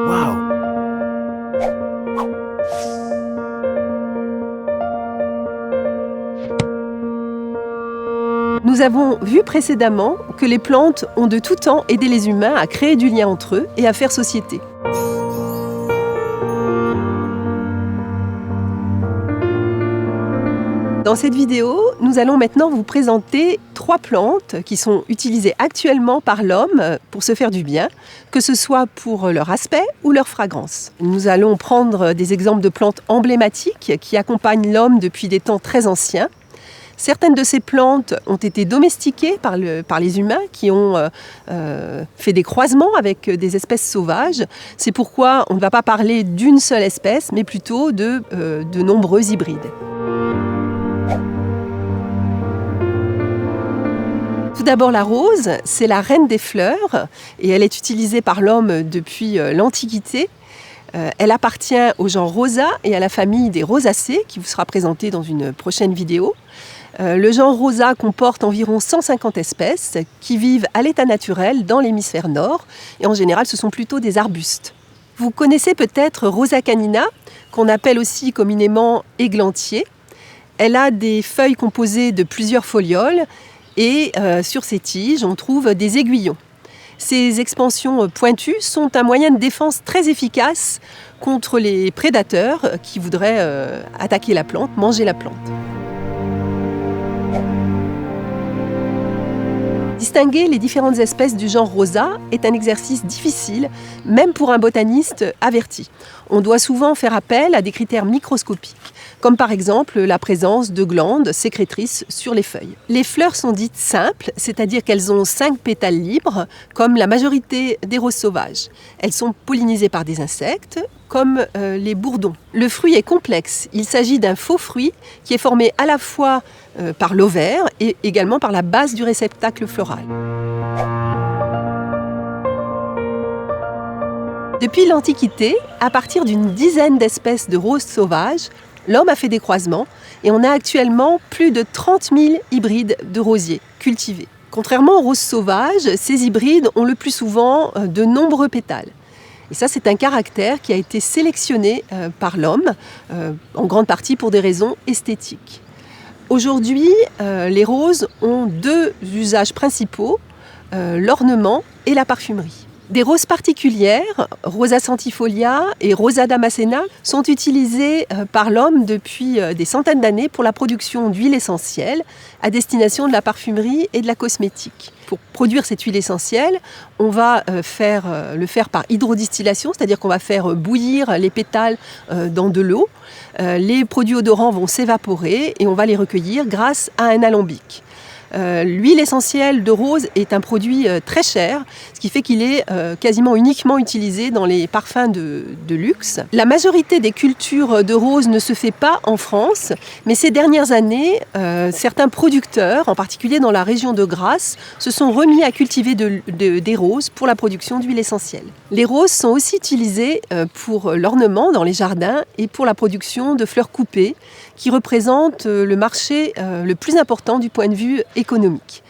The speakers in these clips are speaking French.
Waouh! Nous avons vu précédemment que les plantes ont de tout temps aidé les humains à créer du lien entre eux et à faire société. Dans cette vidéo, nous allons maintenant vous présenter 3 plantes qui sont utilisées actuellement par l'homme pour se faire du bien, que ce soit pour leur aspect ou leur fragrance. Nous allons prendre des exemples de plantes emblématiques qui accompagnent l'homme depuis des temps très anciens. Certaines de ces plantes ont été domestiquées par les humains qui ont fait des croisements avec des espèces sauvages. C'est pourquoi on ne va pas parler d'une seule espèce, mais plutôt de nombreux hybrides. Tout d'abord, la rose, c'est la reine des fleurs et elle est utilisée par l'homme depuis l'Antiquité. Elle appartient au genre Rosa et à la famille des rosacées qui vous sera présentée dans une prochaine vidéo. Le genre Rosa comporte environ 150 espèces qui vivent à l'état naturel dans l'hémisphère nord et en général ce sont plutôt des arbustes. Vous connaissez peut-être Rosa canina, qu'on appelle aussi communément églantier. Elle a des feuilles composées de plusieurs folioles et sur ses tiges on trouve des aiguillons. Ces expansions pointues sont un moyen de défense très efficace contre les prédateurs qui voudraient attaquer la plante, manger la plante. Distinguer les différentes espèces du genre Rosa est un exercice difficile, même pour un botaniste averti. On doit souvent faire appel à des critères microscopiques, comme par exemple la présence de glandes sécrétrices sur les feuilles. Les fleurs sont dites simples, c'est-à-dire qu'elles ont 5 pétales libres, comme la majorité des roses sauvages. Elles sont pollinisées par des insectes, comme les bourdons. Le fruit est complexe. Il s'agit d'un faux fruit qui est formé à la fois par l'ovaire et également par la base du réceptacle floral. Depuis l'Antiquité, à partir d'une dizaine d'espèces de roses sauvages, l'homme a fait des croisements et on a actuellement plus de 30 000 hybrides de rosiers cultivés. Contrairement aux roses sauvages, ces hybrides ont le plus souvent de nombreux pétales. Et ça, c'est un caractère qui a été sélectionné par l'homme, en grande partie pour des raisons esthétiques. Aujourd'hui, les roses ont 2 usages principaux, l'ornement et la parfumerie. Des roses particulières, Rosa centifolia et Rosa damascena, sont utilisées par l'homme depuis des centaines d'années pour la production d'huile essentielle à destination de la parfumerie et de la cosmétique. Pour produire cette huile essentielle, on va le faire par hydrodistillation, c'est-à-dire qu'on va faire bouillir les pétales dans de l'eau. Les produits odorants vont s'évaporer et on va les recueillir grâce à un alambic. L'huile essentielle de rose est un produit très cher, ce qui fait qu'il est quasiment uniquement utilisé dans les parfums de luxe. La majorité des cultures de roses ne se fait pas en France, mais ces dernières années, certains producteurs, en particulier dans la région de Grasse, se sont remis à cultiver des roses pour la production d'huile essentielle. Les roses sont aussi utilisées pour l'ornement dans les jardins et pour la production de fleurs coupées, qui représentent le marché le plus important du point de vue économique.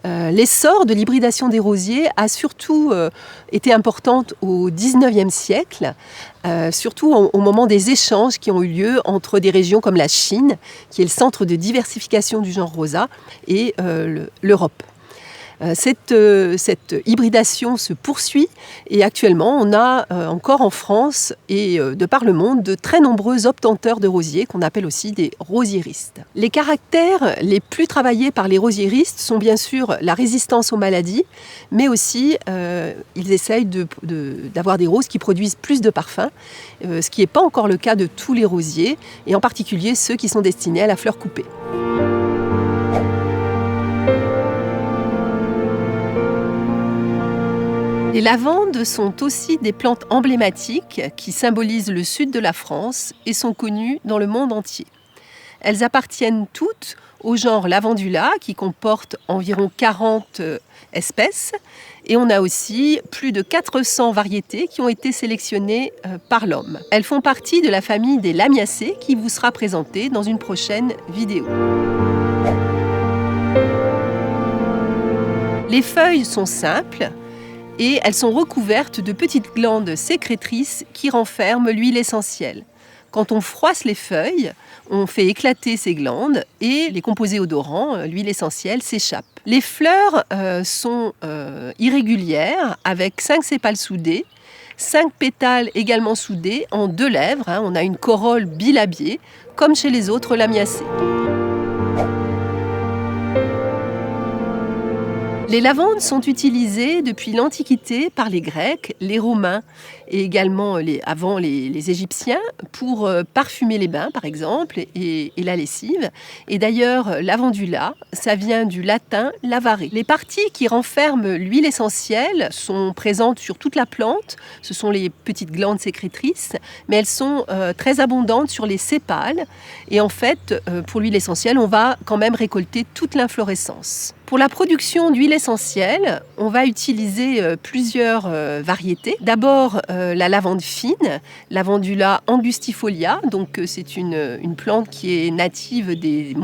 L'essor de l'hybridation des rosiers a surtout été importante au XIXe siècle, surtout au moment des échanges qui ont eu lieu entre des régions comme la Chine, qui est le centre de diversification du genre Rosa, et l'Europe. Cette hybridation se poursuit et actuellement on a encore en France et de par le monde de très nombreux obtenteurs de rosiers qu'on appelle aussi des rosiéristes. Les caractères les plus travaillés par les rosiéristes sont bien sûr la résistance aux maladies, mais aussi ils essayent d'avoir des roses qui produisent plus de parfums, ce qui n'est pas encore le cas de tous les rosiers et en particulier ceux qui sont destinés à la fleur coupée. Les lavandes sont aussi des plantes emblématiques qui symbolisent le sud de la France et sont connues dans le monde entier. Elles appartiennent toutes au genre Lavandula qui comporte environ 40 espèces et on a aussi plus de 400 variétés qui ont été sélectionnées par l'homme. Elles font partie de la famille des Lamiacées qui vous sera présentée dans une prochaine vidéo. Les feuilles sont simples et elles sont recouvertes de petites glandes sécrétrices qui renferment l'huile essentielle. Quand on froisse les feuilles, on fait éclater ces glandes et les composés odorants, l'huile essentielle, s'échappent. Les fleurs sont irrégulières avec 5 sépales soudés, 5 pétales également soudés en 2 lèvres. On a une corolle bilabiée, comme chez les autres lamiacées. Les lavandes sont utilisées depuis l'Antiquité par les Grecs, les Romains et également avant les Égyptiens pour parfumer les bains par exemple et la lessive. Et d'ailleurs, lavandula, ça vient du latin lavare. Les parties qui renferment l'huile essentielle sont présentes sur toute la plante. Ce sont les petites glandes sécrétrices, mais elles sont très abondantes sur les sépales. Et en fait, pour l'huile essentielle, on va quand même récolter toute l'inflorescence. Pour la production d'huile essentielle, on va utiliser plusieurs variétés. D'abord, la lavande fine, Lavandula angustifolia. Donc, c'est une plante qui est native des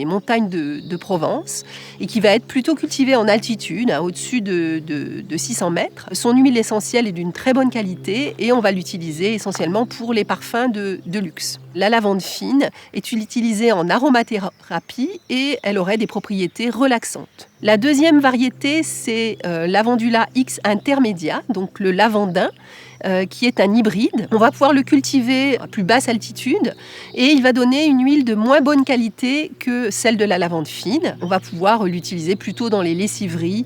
montagnes de Provence et qui va être plutôt cultivée en altitude, au-dessus de 600 mètres. Son huile essentielle est d'une très bonne qualité et on va l'utiliser essentiellement pour les parfums de luxe. La lavande fine est utilisée en aromathérapie et elle aurait des propriétés relaxantes. La deuxième variété, c'est Lavandula X intermedia, donc le lavandin, qui est un hybride. On va pouvoir le cultiver à plus basse altitude et il va donner une huile de moins bonne qualité que celle de la lavande fine. On va pouvoir l'utiliser plutôt dans les lessiveries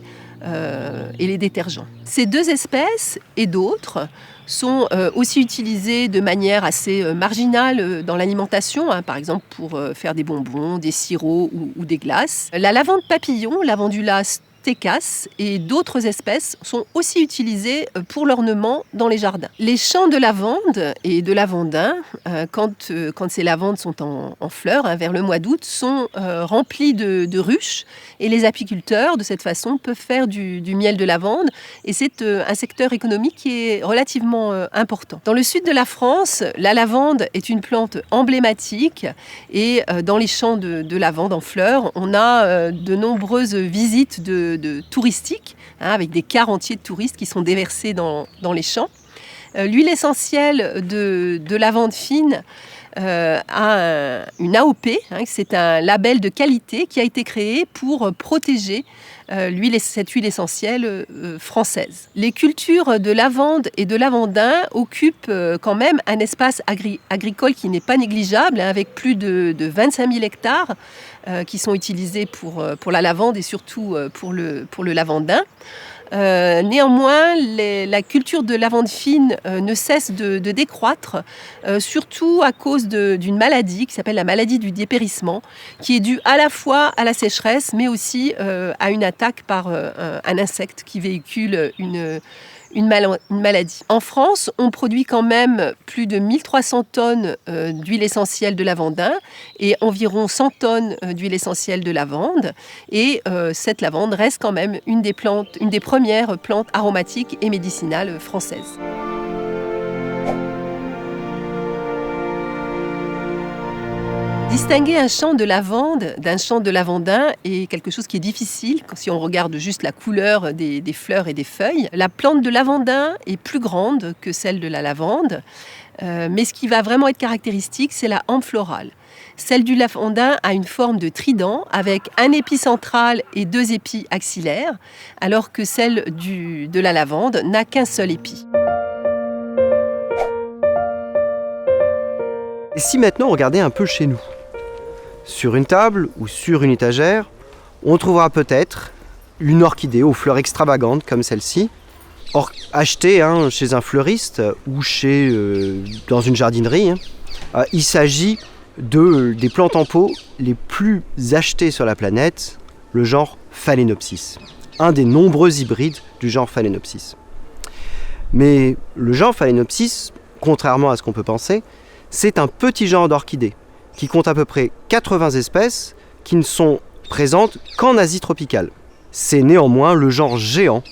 et les détergents. Ces 2 espèces et d'autres sont aussi utilisées de manière assez marginale dans l'alimentation, par exemple pour faire des bonbons, des sirops ou des glaces. La lavande papillon, Lavandula stecas, et d'autres espèces sont aussi utilisées pour l'ornement dans les jardins. Les champs de lavande et de lavandin, quand ces lavandes sont en fleurs, vers le mois d'août, sont remplis de ruches et les apiculteurs, de cette façon, peuvent faire du miel de lavande et c'est un secteur économique qui est relativement important. Dans le sud de la France, la lavande est une plante emblématique et dans les champs de lavande en fleurs, on a de nombreuses visites touristiques, avec des cars entiers de touristes qui sont déversés dans les champs. L'huile essentielle de lavande fine a une AOP, c'est un label de qualité qui a été créé pour protéger cette huile essentielle française. Les cultures de lavande et de lavandin occupent quand même un espace agricole qui n'est pas négligeable, avec plus de 25 000 hectares qui sont utilisés pour la lavande et surtout pour le lavandin. Néanmoins, la culture de lavande fine ne cesse de décroître, surtout à cause d'une maladie qui s'appelle la maladie du dépérissement, qui est due à la fois à la sécheresse, mais aussi à une attaque par un insecte qui véhicule une maladie. En France, on produit quand même plus de 1300 tonnes d'huile essentielle de lavandin et environ 100 tonnes d'huile essentielle de lavande. Et cette lavande reste quand même une des premières plantes aromatiques et médicinales françaises. Distinguer un champ de lavande d'un champ de lavandin est quelque chose qui est difficile si on regarde juste la couleur des fleurs et des feuilles. La plante de lavandin est plus grande que celle de la lavande, mais ce qui va vraiment être caractéristique, c'est la hampe florale. Celle du lavandin a une forme de trident avec un épi central et 2 épis axillaires, alors que celle de la lavande n'a qu'un seul épi. Et si maintenant on regardait un peu chez nous ? Sur une table ou sur une étagère, on trouvera peut-être une orchidée aux fleurs extravagantes comme celle-ci, achetée chez un fleuriste ou dans une jardinerie. Il s'agit des plantes en pot les plus achetées sur la planète, le genre Phalaenopsis, un des nombreux hybrides du genre Phalaenopsis. Mais le genre Phalaenopsis, contrairement à ce qu'on peut penser, c'est un petit genre d'orchidées qui compte à peu près 80 espèces qui ne sont présentes qu'en Asie tropicale. C'est néanmoins le genre géant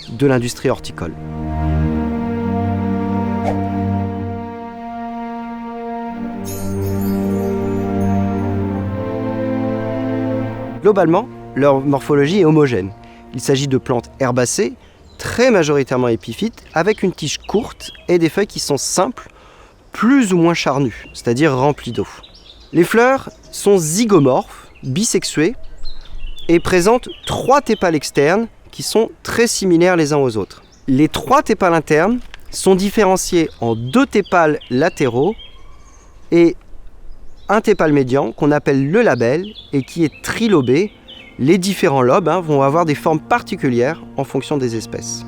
de l'industrie horticole. Globalement, leur morphologie est homogène. Il s'agit de plantes herbacées très majoritairement épiphytes, avec une tige courte et des feuilles qui sont simples, plus ou moins charnues, c'est-à-dire remplies d'eau. Les fleurs sont zygomorphes, bisexuées, et présentent 3 tépales externes qui sont très similaires les uns aux autres. Les 3 tépales internes sont différenciés en 2 tépales latéraux et un tépale médian qu'on appelle le labelle et qui est trilobé. Les différents lobes vont avoir des formes particulières en fonction des espèces.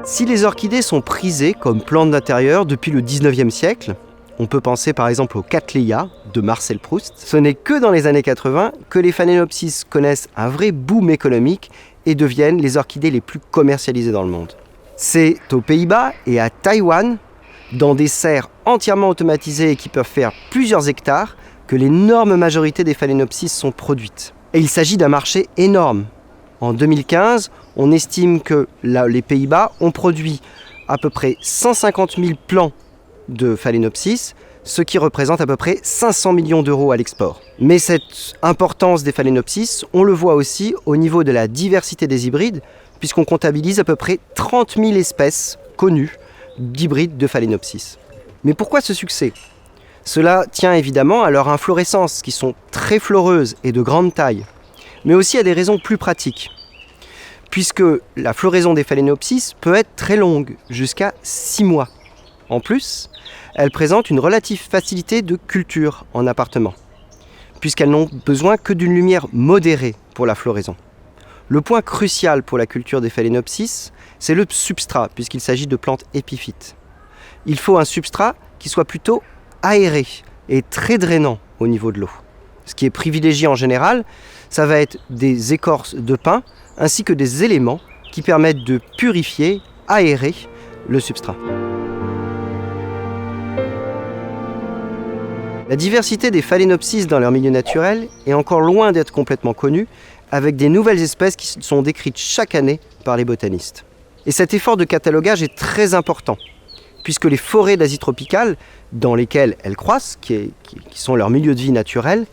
Si les orchidées sont prisées comme plantes d'intérieur depuis le 19e siècle, on peut penser par exemple au Cattleya de Marcel Proust, ce n'est que dans les années 80 que les Phalaenopsis connaissent un vrai boom économique et deviennent les orchidées les plus commercialisées dans le monde. C'est aux Pays-Bas et à Taïwan, dans des serres entièrement automatisées et qui peuvent faire plusieurs hectares, que l'énorme majorité des Phalaenopsis sont produites. Et il s'agit d'un marché énorme. En 2015, on estime que les Pays-Bas ont produit à peu près 150 000 plants de Phalaenopsis, ce qui représente à peu près 500 millions d'euros à l'export. Mais cette importance des Phalaenopsis, on le voit aussi au niveau de la diversité des hybrides, puisqu'on comptabilise à peu près 30 000 espèces connues d'hybrides de Phalaenopsis. Mais pourquoi ce succès ? Cela tient évidemment à leurs inflorescences, qui sont très floreuses et de grande taille, mais aussi à des raisons plus pratiques, puisque la floraison des Phalaenopsis peut être très longue, jusqu'à 6 mois. En plus, elles présentent une relative facilité de culture en appartement, puisqu'elles n'ont besoin que d'une lumière modérée pour la floraison. Le point crucial pour la culture des Phalaenopsis, c'est le substrat, puisqu'il s'agit de plantes épiphytes. Il faut un substrat qui soit plutôt aéré et très drainant au niveau de l'eau. Ce qui est privilégié en général, ça va être des écorces de pin ainsi que des éléments qui permettent de purifier, aérer le substrat. La diversité des Phalaenopsis dans leur milieu naturel est encore loin d'être complètement connue, avec des nouvelles espèces qui sont décrites chaque année par les botanistes. Et cet effort de catalogage est très important, puisque les forêts d'Asie tropicale, dans lesquelles elles croissent, qui sont leur milieu de vie naturel,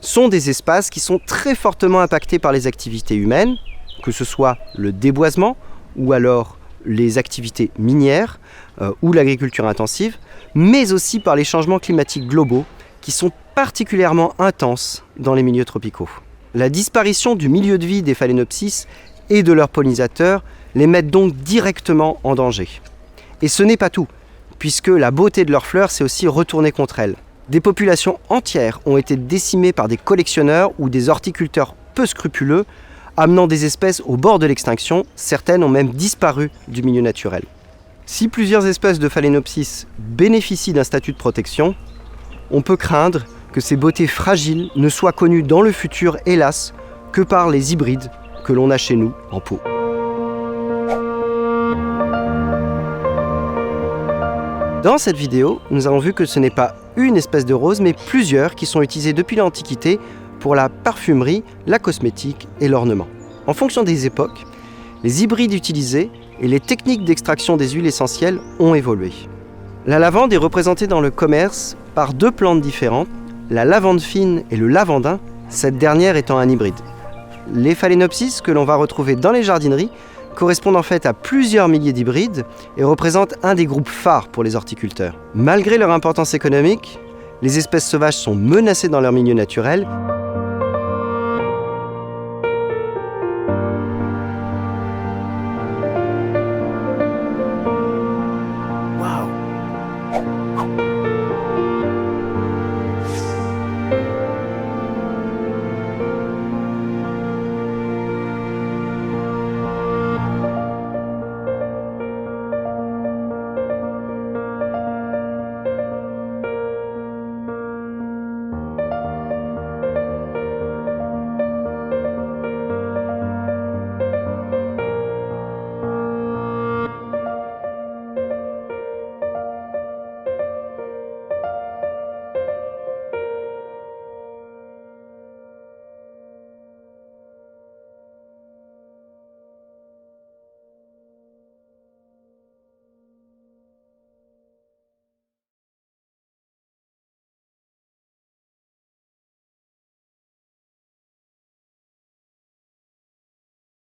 sont des espaces qui sont très fortement impactés par les activités humaines, que ce soit le déboisement ou alors les activités minières ou l'agriculture intensive, mais aussi par les changements climatiques globaux qui sont particulièrement intenses dans les milieux tropicaux. La disparition du milieu de vie des Phalaenopsis et de leurs pollinisateurs les met donc directement en danger. Et ce n'est pas tout, puisque la beauté de leurs fleurs s'est aussi retournée contre elles. Des populations entières ont été décimées par des collectionneurs ou des horticulteurs peu scrupuleux, amenant des espèces au bord de l'extinction. Certaines ont même disparu du milieu naturel. Si plusieurs espèces de Phalaenopsis bénéficient d'un statut de protection, on peut craindre que ces beautés fragiles ne soient connues dans le futur, hélas, que par les hybrides que l'on a chez nous en pot. Dans cette vidéo, nous avons vu que ce n'est pas une espèce de rose, mais plusieurs qui sont utilisées depuis l'Antiquité pour la parfumerie, la cosmétique et l'ornement. En fonction des époques, les hybrides utilisés et les techniques d'extraction des huiles essentielles ont évolué. La lavande est représentée dans le commerce par 2 plantes différentes, la lavande fine et le lavandin, cette dernière étant un hybride. Les Phalaenopsis que l'on va retrouver dans les jardineries correspondent en fait à plusieurs milliers d'hybrides et représentent un des groupes phares pour les horticulteurs. Malgré leur importance économique, les espèces sauvages sont menacées dans leur milieu naturel